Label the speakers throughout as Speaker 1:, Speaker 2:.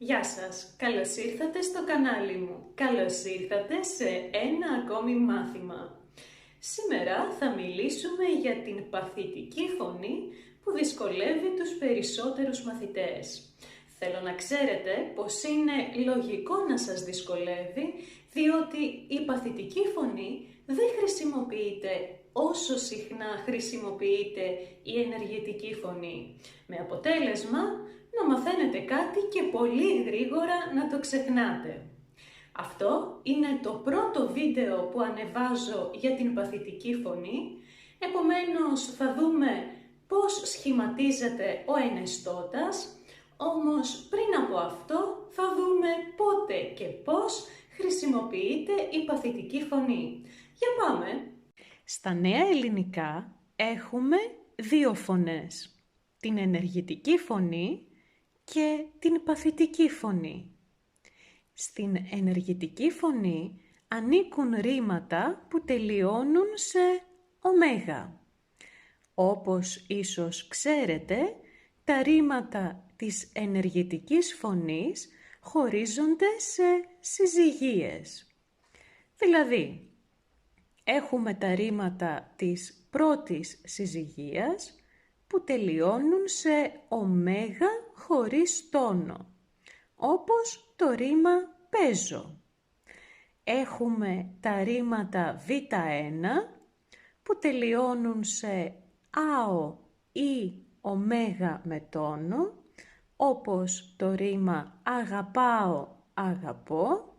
Speaker 1: Γεια σας, καλώς ήρθατε στο κανάλι μου. Καλώς ήρθατε σε ένα ακόμη μάθημα. Σήμερα θα μιλήσουμε για την παθητική φωνή που δυσκολεύει τους περισσότερους μαθητές. Θέλω να ξέρετε πως είναι λογικό να σας δυσκολεύει, διότι η παθητική φωνή δεν χρησιμοποιείται όσο συχνά χρησιμοποιείται η ενεργητική φωνή. Με αποτέλεσμα να μαθαίνετε κάτι και πολύ γρήγορα να το ξεχνάτε. Αυτό είναι το πρώτο βίντεο που ανεβάζω για την παθητική φωνή, επομένως θα δούμε πώς σχηματίζεται ο ενεστώτας, όμως πριν από αυτό θα δούμε πότε και πώς χρησιμοποιείται η παθητική φωνή. Για πάμε! Στα νέα ελληνικά έχουμε δύο φωνές, την ενεργητική φωνή και την παθητική φωνή. Στην ενεργητική φωνή ανήκουν ρήματα που τελειώνουν σε ωμέγα. Όπως ίσως ξέρετε, τα ρήματα της ενεργητικής φωνής χωρίζονται σε συζυγίες. Δηλαδή, έχουμε τα ρήματα της πρώτης συζυγίας που τελειώνουν σε ωμέγα χωρίς τόνο, όπως το ρήμα παίζω. Έχουμε τα ρήματα β1 που τελειώνουν σε άο ή ωμέγα με τόνο, όπως το ρήμα αγαπάω, αγαπώ,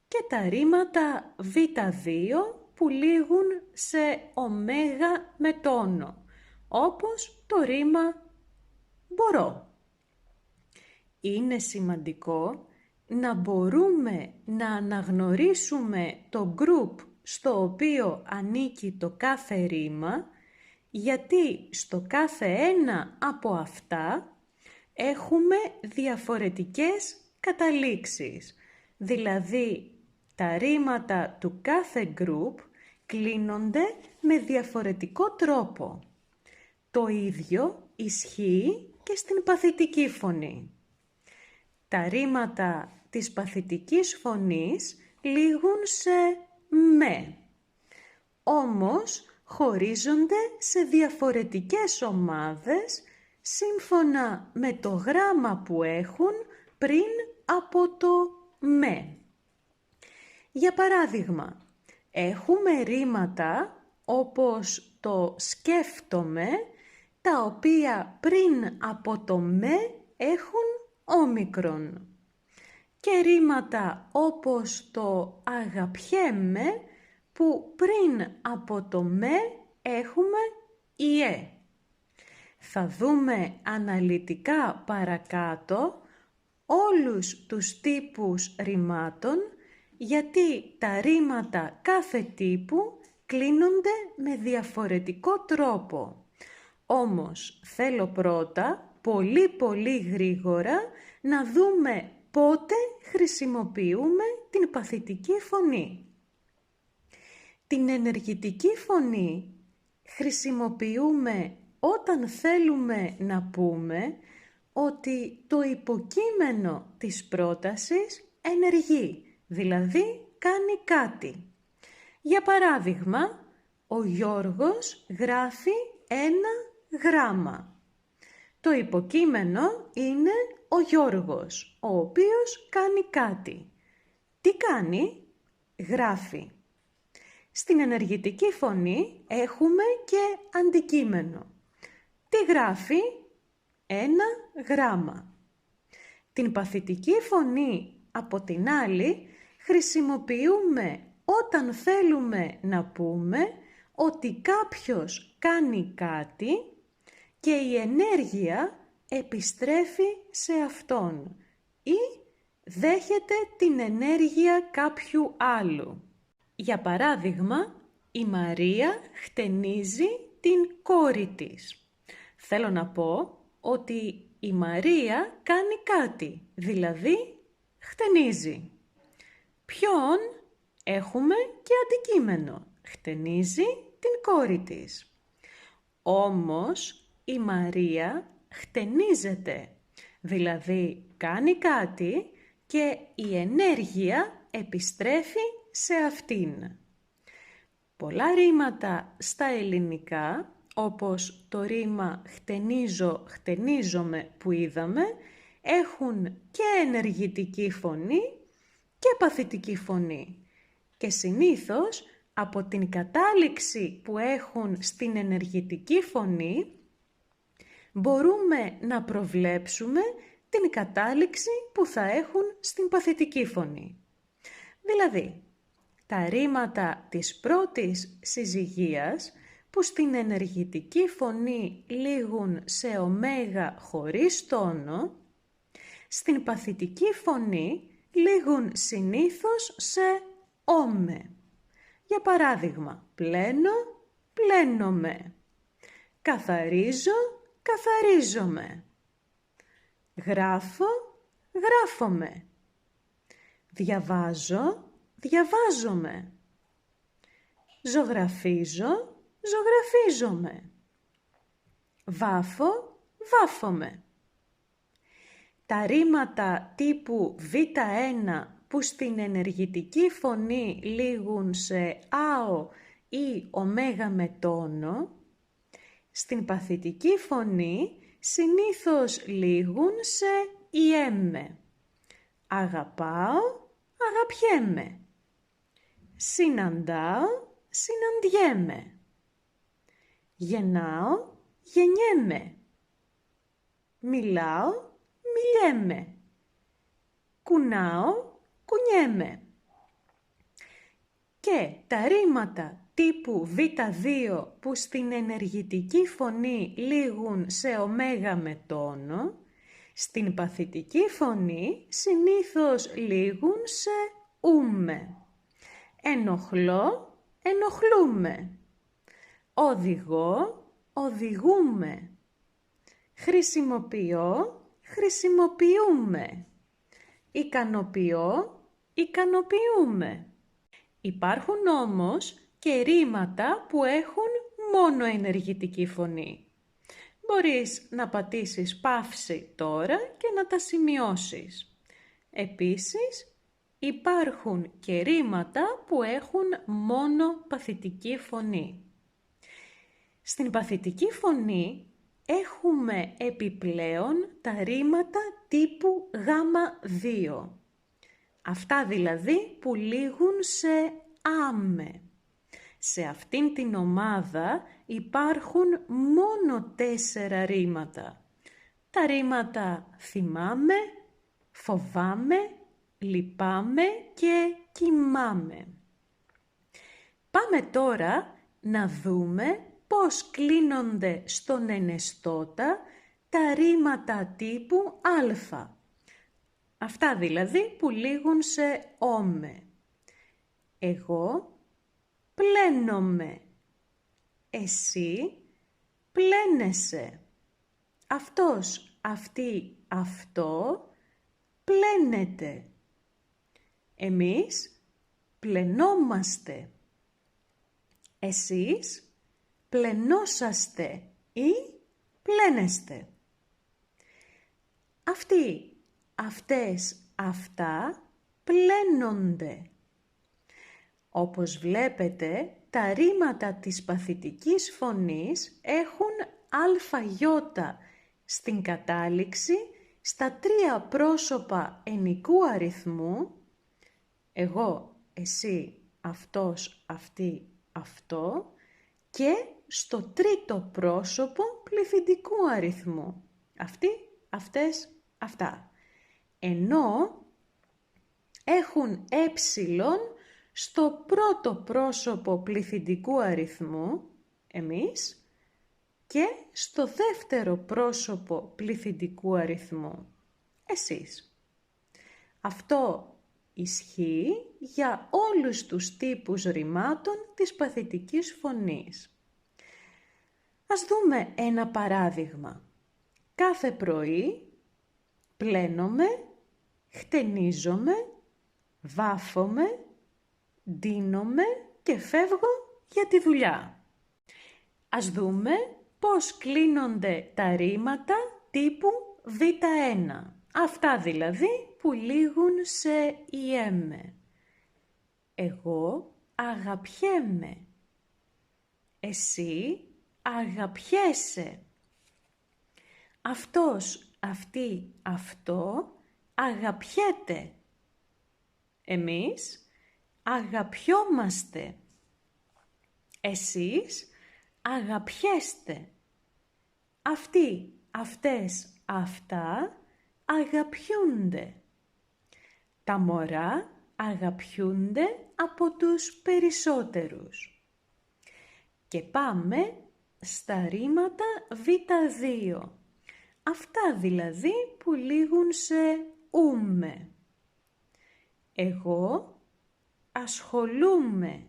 Speaker 1: και τα ρήματα β2 που λήγουν σε ωμέγα με τόνο, όπως το ρήμα μπορώ. Είναι σημαντικό να μπορούμε να αναγνωρίσουμε το group στο οποίο ανήκει το κάθε ρήμα, γιατί στο κάθε ένα από αυτά έχουμε διαφορετικές καταλήξεις. Δηλαδή, τα ρήματα του κάθε group κλείνονται με διαφορετικό τρόπο. Το ίδιο ισχύει και στην παθητική φωνή. Τα ρήματα της παθητικής φωνής λήγουν σε με, όμως χωρίζονται σε διαφορετικές ομάδες σύμφωνα με το γράμμα που έχουν πριν από το με. Για παράδειγμα, έχουμε ρήματα όπως το σκέφτομαι, τα οποία πριν από το με έχουν όμικρον. Και ρήματα όπως το αγαπιέμαι, που πριν από το με έχουμε ιε. Θα δούμε αναλυτικά παρακάτω όλους τους τύπους ρημάτων, γιατί τα ρήματα κάθε τύπου κλείνονται με διαφορετικό τρόπο. Όμως θέλω πρώτα, πολύ γρήγορα, να δούμε πότε χρησιμοποιούμε την παθητική φωνή. Την ενεργητική φωνή χρησιμοποιούμε όταν θέλουμε να πούμε ότι το υποκείμενο της πρότασης ενεργεί, δηλαδή κάνει κάτι. Για παράδειγμα, ο Γιώργος γράφει ένα γράμμα. Το υποκείμενο είναι ο Γιώργος, ο οποίος κάνει κάτι. Τι κάνει? Γράφει. Στην ενεργητική φωνή έχουμε και αντικείμενο. Τι γράφει? Ένα γράμμα. Την παθητική φωνή, από την άλλη, χρησιμοποιούμε όταν θέλουμε να πούμε ότι κάποιος κάνει κάτι και η ενέργεια επιστρέφει σε αυτόν ή δέχεται την ενέργεια κάποιου άλλου. Για παράδειγμα, η Μαρία χτενίζει την κόρη της. Θέλω να πω ότι η Μαρία κάνει κάτι, δηλαδή χτενίζει. Ποιον? Έχουμε και αντικείμενο. Χτενίζει την κόρη της. Όμως η Μαρία χτενίζεται, δηλαδή κάνει κάτι και η ενέργεια επιστρέφει σε αυτήν. Πολλά ρήματα στα ελληνικά, όπως το ρήμα χτενίζω, χτενίζομαι που είδαμε, έχουν και ενεργητική φωνή και παθητική φωνή. Και συνήθως από την κατάληξη που έχουν στην ενεργητική φωνή μπορούμε να προβλέψουμε την κατάληξη που θα έχουν στην παθητική φωνή. Δηλαδή, τα ρήματα της πρώτης συζυγίας που στην ενεργητική φωνή λήγουν σε ωμέγα χωρίς τόνο, στην παθητική φωνή λήγουν συνήθως σε όμε. Για παράδειγμα, πλένω, πλένομαι. Καθαρίζω, καθαρίζομαι. Γράφω, γράφομαι. Διαβάζω, διαβάζομαι. Ζωγραφίζω, ζωγραφίζομαι. Βάφω, βάφομαι. Τα ρήματα τύπου Β1 που στην ενεργητική φωνή λήγουν σε άο ή ωμέγα με τόνο, στην παθητική φωνή συνήθως λήγουν σε ιέμε. Αγαπάω, αγαπιέμαι. Συναντάω, συναντιέμαι. Γεννάω, γεννιέμαι. Μιλάω, μιλιέμαι. Κουνάω, κουνιέμαι. Και τα ρήματα τύπου Β2 που στην ενεργητική φωνή λήγουν σε ωμέγα με τόνο, στην παθητική φωνή συνήθως λήγουν σε ούμε. Ενοχλώ, ενοχλούμε. Οδηγώ, οδηγούμε. Χρησιμοποιώ, χρησιμοποιούμε. Ικανοποιώ, ικανοποιούμε. Υπάρχουν όμως και ρήματα που έχουν μόνο ενεργητική φωνή. Μπορείς να πατήσεις παύση τώρα και να τα σημειώσεις. Επίσης, υπάρχουν και ρήματα που έχουν μόνο παθητική φωνή. Στην παθητική φωνή έχουμε επιπλέον τα ρήματα τύπου Γ2. Αυτά δηλαδή που λήγουν σε άμε. Σε αυτήν την ομάδα υπάρχουν μόνο 4 ρήματα. Τα ρήματα θυμάμαι, φοβάμαι, λυπάμαι και κοιμάμαι. Πάμε τώρα να δούμε πώς κλείνονται στον ενεστώτα τα ρήματα τύπου α. Αυτά δηλαδή που λήγουν σε όμε. Εγώ πλένομαι. Εσύ πλένεσαι. Αυτός, αυτή, αυτό πλένεται. Εμείς πλενόμαστε. Εσείς πλενόσαστε ή πλένεστε. Αυτοί, αυτές, αυτά πλένονται. Όπως βλέπετε, τα ρήματα της παθητικής φωνής έχουν αλφαγιώτα στην κατάληξη στα 3 πρόσωπα ενικού αριθμού, εγώ, εσύ, αυτός, αυτή, αυτό, και στο 3ο πρόσωπο πληθυντικού αριθμού, αυτοί, αυτές, αυτά. Ενώ έχουν στο 1ο πρόσωπο πληθυντικού αριθμού, εμείς, και στο 2ο πρόσωπο πληθυντικού αριθμού, εσείς. Αυτό ισχύει για όλους τους τύπους ρημάτων της παθητικής φωνής. Ας δούμε ένα παράδειγμα. Κάθε πρωί πλένομαι, χτενίζομαι, βάφομαι, ντύνομαι και φεύγω για τη δουλειά. Ας δούμε πώς κλείνονται τα ρήματα τύπου Β1. Αυτά δηλαδή που λήγουν σε «ιέμε». Εγώ αγαπιέμαι. Εσύ αγαπιέσαι. Αυτός, αυτή, αυτό αγαπιέται. Εμείς αγαπιόμαστε. Εσείς αγαπιέστε. Αυτοί, αυτές, αυτά αγαπιούνται. Τα μωρά αγαπιούνται από τους περισσότερους. Και πάμε στα ρήματα Β2. Αυτά δηλαδή που λήγουν σε ούμε. Εγώ ασχολούμαι.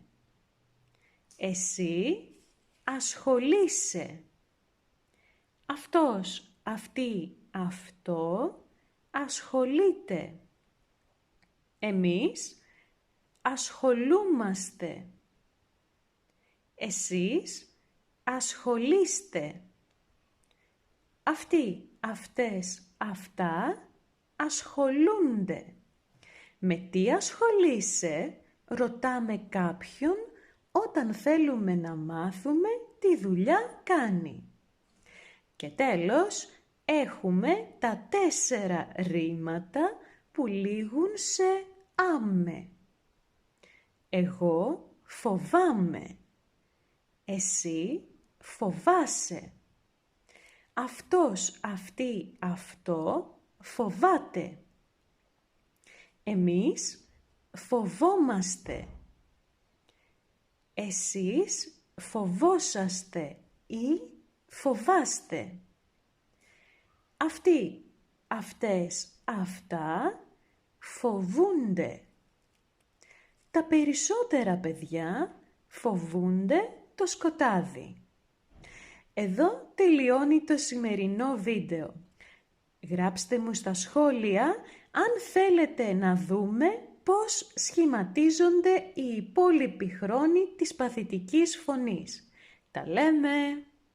Speaker 1: Εσύ ασχολείσαι. Αυτός, αυτή, αυτό ασχολείται. Εμείς ασχολούμαστε. Εσείς ασχολείστε. Αυτοί, αυτές, αυτά ασχολούνται. Με τι ασχολείσαι, ρωτάμε κάποιον όταν θέλουμε να μάθουμε τι δουλειά κάνει. Και τέλος, έχουμε τα 4 ρήματα που λήγουν σε άμε. Εγώ φοβάμαι. Εσύ φοβάσαι. Αυτός, αυτή, αυτό φοβάται. Εμείς φοβόμαστε. Εσείς φοβόσαστε ή φοβάστε. Αυτοί, αυτές, αυτά φοβούνται. Τα περισσότερα παιδιά φοβούνται το σκοτάδι. Εδώ τελειώνει το σημερινό βίντεο. Γράψτε μου στα σχόλια αν θέλετε να δούμε πώς σχηματίζονται οι υπόλοιποι χρόνοι της παθητικής φωνής. Τα λέμε!